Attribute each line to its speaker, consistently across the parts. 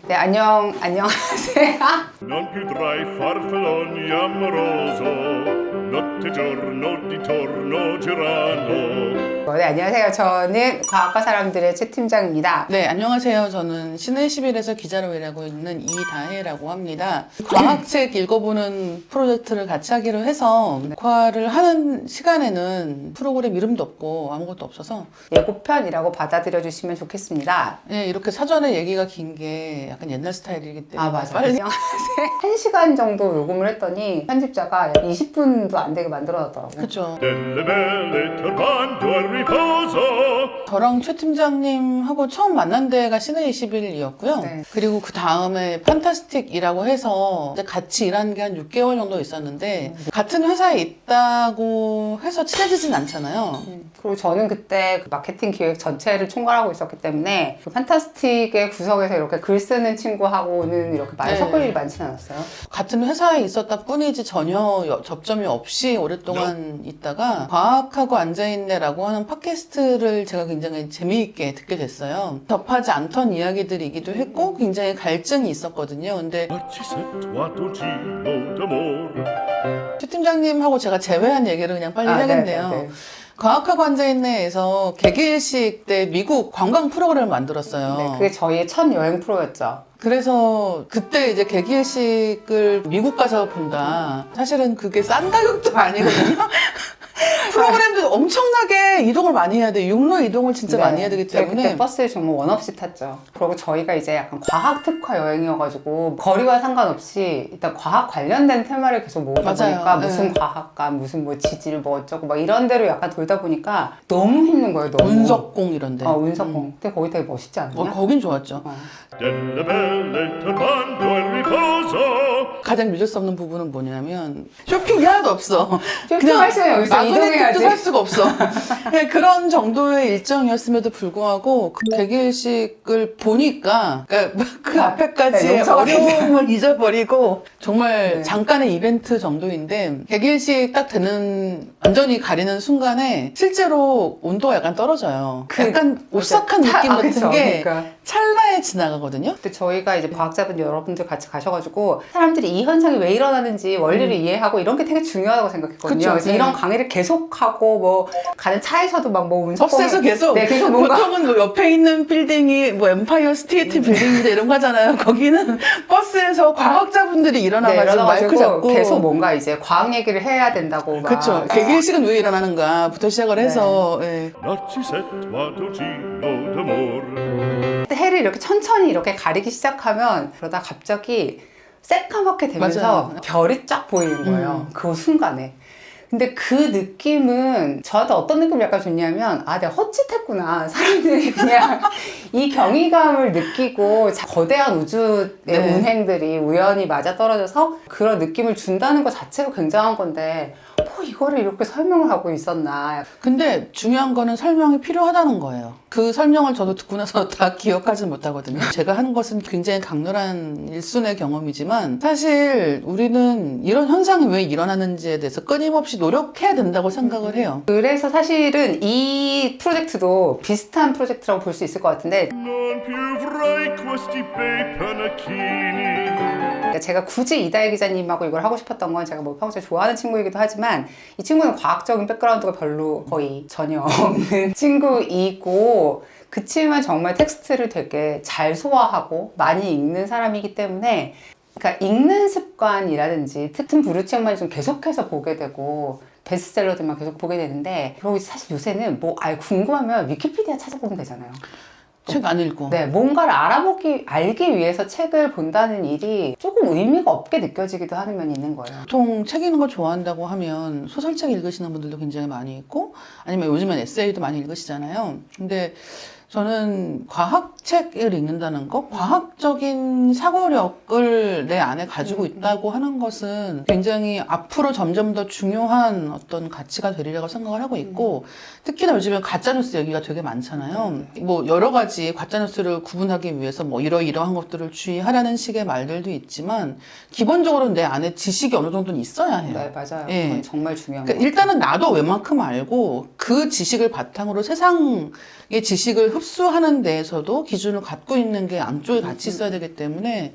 Speaker 1: 네, 안녕하세요.
Speaker 2: Non più tra i farfalloni amoroso, notte giorno di torno girano.
Speaker 1: 네, 안녕하세요. 저는 과학과 사람들의 최 팀장입니다.
Speaker 3: 네, 안녕하세요. 저는 신의11에서 기자로 일하고 있는 이다혜라고 합니다. 과학책 읽어보는 프로젝트를 같이 하기로 해서 과를 하는 시간에는 프로그램 이름도 없고 아무것도 없어서
Speaker 1: 예고편이라고 받아들여 주시면 좋겠습니다.
Speaker 3: 네, 이렇게 사전에 얘기가 긴 게 약간 옛날 스타일이기 때문에
Speaker 1: 맞아요.
Speaker 3: 빨리
Speaker 1: 안녕하세요. 1시간 정도 녹음을 했더니 편집자가 20분도 안 되게 만들어놨더라고요.
Speaker 3: 그렇죠.
Speaker 2: Delle belle turbando al riposo.
Speaker 3: 저랑 최 팀장님하고 처음 만난 데가 신의21이었고요.
Speaker 1: 네.
Speaker 3: 그리고 그 다음에 판타스틱이라고 해서 이제 같이 일한 게 한 6개월 정도 있었는데 같은 회사에 있다고 해서 친해지진 않잖아요.
Speaker 1: 그리고 저는 그때 그 마케팅 기획 전체를 총괄하고 있었기 때문에 그 판타스틱의 구석에서 이렇게 글 쓰는 친구하고는 이렇게 많이
Speaker 3: 네.
Speaker 1: 섞을 일이 많지는 않았어요.
Speaker 3: 같은 회사에 있었다 뿐이지 전혀 접점이 없이 오랫동안 있다가 과학하고 앉아있네라고 하는 팟캐스트를 제가 굉장히 재미있게 듣게 됐어요. 접하지 않던 이야기들이기도 했고 굉장히 갈증이 있었거든요. 근데
Speaker 2: Ma ci situato giro d'amore.
Speaker 3: 최 팀장님하고 제가 제외한 얘기를 그냥 빨리 해야겠네요.
Speaker 1: 네.
Speaker 3: 과학하고 앉아있네에서 개기일식 때 미국 관광 프로그램을 만들었어요.
Speaker 1: 네, 그게 저희의 첫 여행 프로였죠.
Speaker 3: 그래서 그때 이제 개기일식을 미국 가서 본다. 사실은 그게 싼 가격도 아니거든요. 프로그램도 엄청나게 이동을 많이 해야 돼요. 육로 이동을 진짜
Speaker 1: 네,
Speaker 3: 많이 해야 되기
Speaker 1: 저희
Speaker 3: 때문에.
Speaker 1: 그때 버스를 정말 원 없이 탔죠. 그리고 저희가 이제 약간 과학 특화 여행이어가지고 거리와 상관없이 일단 과학 관련된 테마를 계속 모으다
Speaker 3: 맞아요.
Speaker 1: 보니까
Speaker 3: 네.
Speaker 1: 무슨 과학관, 무슨 뭐 지질 뭐 어쩌고 막 이런 데로 약간 돌다 보니까 너무 힘든 거예요. 너무.
Speaker 3: 운석공 이런데.
Speaker 1: 운석공. 근데 거기 되게 멋있지 않냐?
Speaker 3: 거긴 좋았죠.
Speaker 2: Delle belle turbando al riposo.
Speaker 3: 가장 믿을 수 없는 부분은 뭐냐면 쇼핑이 하나도 없어.
Speaker 1: 쇼핑할 시간이 어디 있어? 이동해야지.
Speaker 3: 마그네틱도 살 수가 없어. 그냥 그런 정도의 일정이었음에도 불구하고 그 개기일식을 보니까 그러니까 그 앞에까지의
Speaker 1: 네, 너무
Speaker 3: 어려움을 잊어버리고 정말
Speaker 1: 네.
Speaker 3: 잠깐의 이벤트 정도인데 개기일식 딱 되는 완전히 가리는 순간에 실제로 온도가 약간 떨어져요. 약간 오싹한 느낌 같은
Speaker 1: 그쵸.
Speaker 3: 게
Speaker 1: 그러니까.
Speaker 3: 찰나에 지나가거든요.
Speaker 1: 그때 저희가 이제 과학자분 여러분들 같이 가셔가지고 사람들이 이 현상이 왜 일어나는지 원리를 이해하고 이런 게 되게 중요하다고 생각했거든요.
Speaker 3: 그쵸,
Speaker 1: 그래서
Speaker 3: 네.
Speaker 1: 이런 강의를 계속하고 뭐 가는 차에서도 막 뭐 운석
Speaker 3: 버스에서 계속,
Speaker 1: 네, 계속 뭔가
Speaker 3: 보통은 뭐 옆에 있는 빌딩이 뭐 엠파이어 스테이트 빌딩인데 이런 거 하잖아요. 거기는 버스에서 과학자분들이 일어나가지고 마이크 잡고
Speaker 1: 계속 뭔가 이제 과학 얘기를 해야 된다고 막.
Speaker 3: 그렇죠. 개기일식은 왜 일어나는가부터 시작을 해서 예.
Speaker 2: Ma ci situato giro d'amore.
Speaker 1: 해를 이렇게 천천히 이렇게 가리기 시작하면 그러다 갑자기 새까맣게 되면서
Speaker 3: 맞아요.
Speaker 1: 별이 쫙 보이는 거예요. 그 순간에. 근데 그 느낌은 저한테 어떤 느낌을 약간 줬냐면 아 내가 헛짓했구나. 사람들이 그냥 이 경이감을 느끼고 거대한 우주의
Speaker 3: 네.
Speaker 1: 운행들이 우연히 맞아떨어져서 그런 느낌을 준다는 것 자체가 굉장한 건데 뭐 이거를 이렇게 설명을 하고 있었나.
Speaker 3: 근데 중요한 거는 설명이 필요하다는 거예요. 그 설명을 저도 듣고 나서 다 기억하지는 못하거든요. 제가 하는 것은 굉장히 강렬한 일순의 경험이지만 사실 우리는 이런 현상이 왜 일어나는지에 대해서 끊임없이 노력해야 된다고 생각을 해요.
Speaker 1: 그래서 사실은 이 프로젝트도 비슷한 프로젝트라고 볼 수 있을 것 같은데
Speaker 2: Non più avrai questi bei panacchini.
Speaker 1: 그러니까 제가 굳이 이다혜 기자님하고 이걸 하고 싶었던 건 제가 뭐 평소에 좋아하는 친구이기도 하지만 이 친구는 과학적인 백그라운드가 별로 거의 전혀 없는 친구이고 그치만 정말 텍스트를 되게 잘 소화하고 많이 읽는 사람이기 때문에 그러니까 읽는 습관이라든지 특히 브루치엄만이 좀 계속해서 보게 되고 베스트셀러들만 계속 보게 되는데 그리고 사실 요새는 뭐 아예 궁금하면 위키피디아 찾아보면 되잖아요.
Speaker 3: 책 안 읽고.
Speaker 1: 네, 뭔가를 알기 위해서 책을 본다는 일이 조금 의미가 없게 느껴지기도 하는 면이 있는 거예요.
Speaker 3: 보통 책 읽는 걸 좋아한다고 하면 소설책 읽으시는 분들도 굉장히 많이 있고 아니면 요즘엔 에세이도 많이 읽으시잖아요. 근데 저는 과학책을 읽는다는 것, 과학적인 사고력을 내 안에 가지고 있다고 하는 것은 굉장히 앞으로 점점 더 중요한 어떤 가치가 되리라고 생각을 하고 있고 특히나 요즘엔 가짜뉴스 얘기가 되게 많잖아요. 뭐 여러 가지 가짜뉴스를 구분하기 위해서 뭐 이러이러한 것들을 주의하라는 식의 말들도 있지만 기본적으로 내 안에 지식이 어느 정도는 있어야 해요.
Speaker 1: 네, 맞아요.
Speaker 3: 예.
Speaker 1: 그건 정말 중요한
Speaker 3: 그러니까
Speaker 1: 거
Speaker 3: 일단은 나도 웬만큼 알고 그 지식을 바탕으로 세상의 지식을 흡수하는 데에서도 기준을 갖고 있는 게 양쪽에 같이 있어야 되기 때문에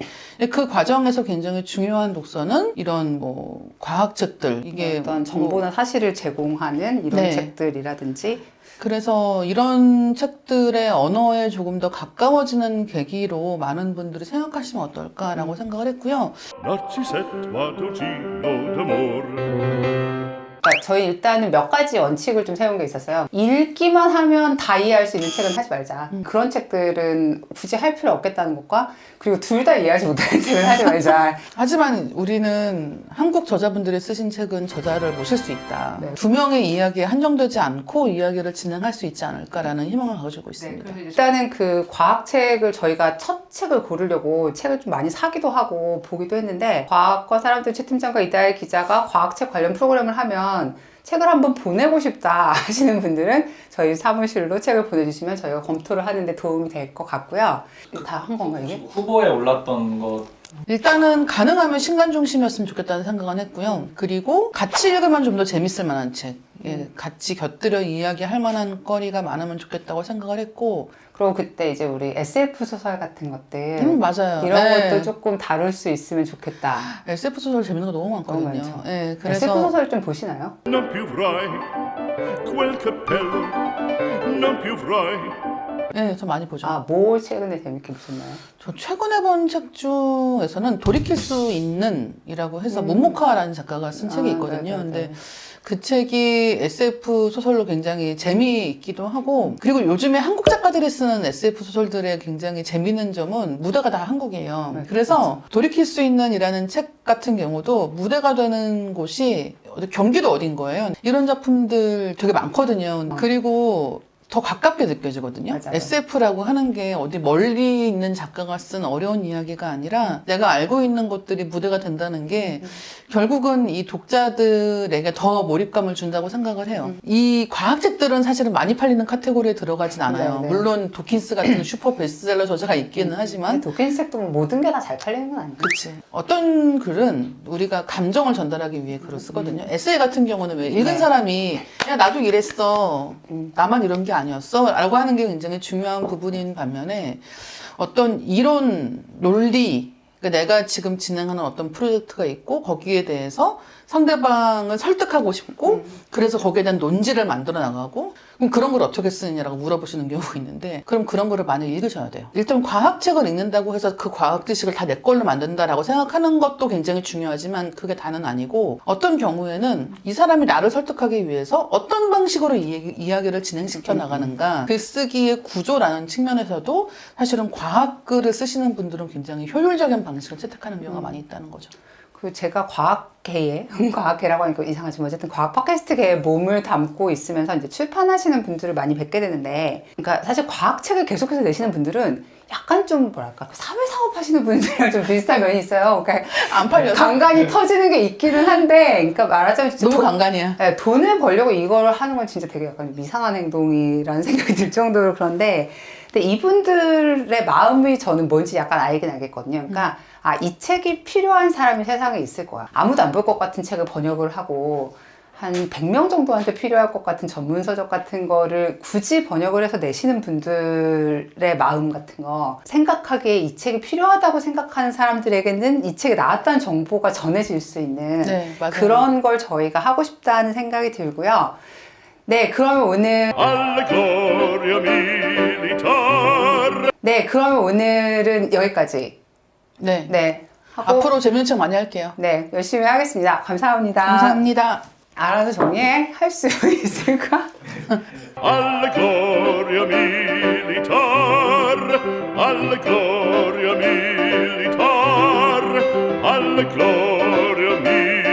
Speaker 3: 그 과정에서 굉장히 중요한 독서는 이런 뭐 과학책들 이게
Speaker 1: 어떤 정보나 사실을 제공하는 이런
Speaker 3: 네.
Speaker 1: 책들이라든지
Speaker 3: 그래서 이런 책들의 언어에 조금 더 가까워지는 계기로 많은 분들이 생각하시면 어떨까라고 생각을 했고요.
Speaker 2: Narcisetto Gino d'amore.
Speaker 1: 그러니까 저희 일단은 몇 가지 원칙을 좀 세운 게 있었어요. 읽기만 하면 다 이해할 수 있는 책은 하지 말자. 그런 책들은 굳이 할 필요 없겠다는 것과 그리고 둘 다 이해하지 못하는 책은 하지 말자.
Speaker 3: 하지만 우리는 한국 저자분들이 쓰신 책은 저자를 모실 수 있다.
Speaker 1: 네.
Speaker 3: 두 명의 이야기에 한정되지 않고 이야기를 진행할 수 있지 않을까라는 희망을 가지고 있습니다.
Speaker 1: 일단은 그 과학책을 저희가 첫 책을 고르려고 책을 좀 많이 사기도 하고 보기도 했는데 과학과 사람들 최 팀장과 이다혜 기자가 과학책 관련 프로그램을 하면 책을 한번 보내고 싶다 하시는 분들은 저희 사무실로 책을 보내주시면 저희가 검토를 하는데 도움이 될 것 같고요. 다 한 건가요 이게?
Speaker 4: 후보에 올랐던 것
Speaker 3: 일단은 가능하면 신간 중심이었으면 좋겠다는 생각은 했고요. 그리고 같이 읽으면 좀 더 재밌을 만한 책. 예, 같이 곁들여 이야기할 만한 거리가 많으면 좋겠다고 생각을 했고
Speaker 1: 그리고 그때 이제 우리 SF 소설 같은 것들
Speaker 3: 맞아요.
Speaker 1: 이런
Speaker 3: 네.
Speaker 1: 것도 조금 다룰 수 있으면 좋겠다.
Speaker 3: SF 소설 재밌는 거 너무 많거든요.
Speaker 1: 너무 많죠.
Speaker 3: 예,
Speaker 1: SF
Speaker 3: 그래서
Speaker 1: 소설 좀 보시나요?
Speaker 2: Non più avrai quel cappello, non più avrai.
Speaker 3: 예, 저 많이 보죠.
Speaker 1: 뭐 최근에 재밌게 보셨나요?
Speaker 3: 저 최근에 본 책 중에서는 돌이킬 수 있는 이라고 해서 문모카라는 작가가 쓴 책이 있거든요.
Speaker 1: 네네네.
Speaker 3: 근데 그 책이 SF 소설로 굉장히 재미있기도 하고 그리고 요즘에 한국 작가들이 쓰는 SF 소설들의 굉장히 재미있는 점은 무대가 다 한국이에요.
Speaker 1: 네,
Speaker 3: 그래서 돌이킬 수 있는이라는 책 같은 경우도 무대가 되는 곳이 경기도 어딘 거예요. 이런 작품들 되게 많거든요. 그리고 더 가깝게 느껴지거든요.
Speaker 1: 맞아요.
Speaker 3: SF라고 하는 게 어디 멀리 있는 작가가 쓴 어려운 이야기가 아니라 내가 알고 있는 것들이 무대가 된다는 게 결국은 이 독자들에게 더 몰입감을 준다고 생각을 해요. 이 과학책들은 사실은 많이 팔리는 카테고리에 들어가진 않아요.
Speaker 1: 네.
Speaker 3: 물론 도킨스 같은 슈퍼 베스트셀러 저자가 있기는 하지만
Speaker 1: 도켄스 책도 모든 게 다 잘 팔리는 건 아니고.
Speaker 3: 그치. 어떤 글은 우리가 감정을 전달하기 위해 글을 쓰거든요. 에세이 같은 경우는 왜 읽은
Speaker 1: 네.
Speaker 3: 사람이 야 나도 이랬어. 나만 이런 게 아니었어. 라고 하는 게 굉장히 중요한 부분인 반면에 어떤 이론, 논리 그러니까 내가 지금 진행하는 어떤 프로젝트가 있고 거기에 대해서 상대방을 설득하고 싶고 그래서 거기에 대한 논지를 만들어 나가고 그럼 그런 걸 어떻게 쓰느냐라고 물어보시는 경우가 있는데 그럼 그런 거를 많이 읽으셔야 돼요. 일단 과학책을 읽는다고 해서 그 과학 지식을 다 내 걸로 만든다라고 생각하는 것도 굉장히 중요하지만 그게 다는 아니고 어떤 경우에는 이 사람이 나를 설득하기 위해서 어떤 방식으로 이야기를 진행시켜 나가는가 글쓰기의 구조라는 측면에서도 사실은 과학글을 쓰시는 분들은 굉장히 효율적인 방식을 채택하는 경우가 많이 있다는 거죠.
Speaker 1: 그 제가 과학계에 과학계라고 하니까 이상하지만 어쨌든 과학 팟캐스트계에 몸을 담고 있으면서 이제 출판하시는 분들을 많이 뵙게 되는데, 그러니까 사실 과학책을 계속해서 내시는 분들은 약간 좀 뭐랄까 사회 사업 하시는 분들이랑 좀 비슷한 면이 있어요. 그러니까
Speaker 3: 안 팔려서
Speaker 1: 간간이 터지는 게 있기는 한데, 그러니까 말하자면 진짜
Speaker 3: 너무 간간이야.
Speaker 1: 네, 돈을 벌려고 이걸 하는 건 진짜 되게 약간 이상한 행동이라는 생각이 들 정도로 그런데, 근데 이분들의 마음이 저는 뭔지 약간 알긴 알겠거든요. 그러니까 이 책이 필요한 사람이 세상에 있을 거야. 아무도 안 볼 것 같은 책을 번역을 하고 한 100명 정도한테 필요할 것 같은 전문서적 같은 거를 굳이 번역을 해서 내시는 분들의 마음 같은 거 생각하기에 이 책이 필요하다고 생각하는 사람들에게는 이 책이 나왔다는 정보가 전해질 수 있는
Speaker 3: 네, 맞아요.
Speaker 1: 그런 걸 저희가 하고 싶다는 생각이 들고요. 네, 그러면 오늘
Speaker 2: Alla gloria militar.
Speaker 1: 네, 그러면 오늘은 여기까지.
Speaker 3: 네.
Speaker 1: 네. 하고
Speaker 3: 앞으로 재밌는 책 많이 할게요.
Speaker 1: 네, 열심히 하겠습니다. 감사합니다.
Speaker 3: 감사합니다.
Speaker 1: 알아서 정리해 할 수 있을까?
Speaker 2: Alla gloria militar. Alla gloria militar. Alla gloria militar.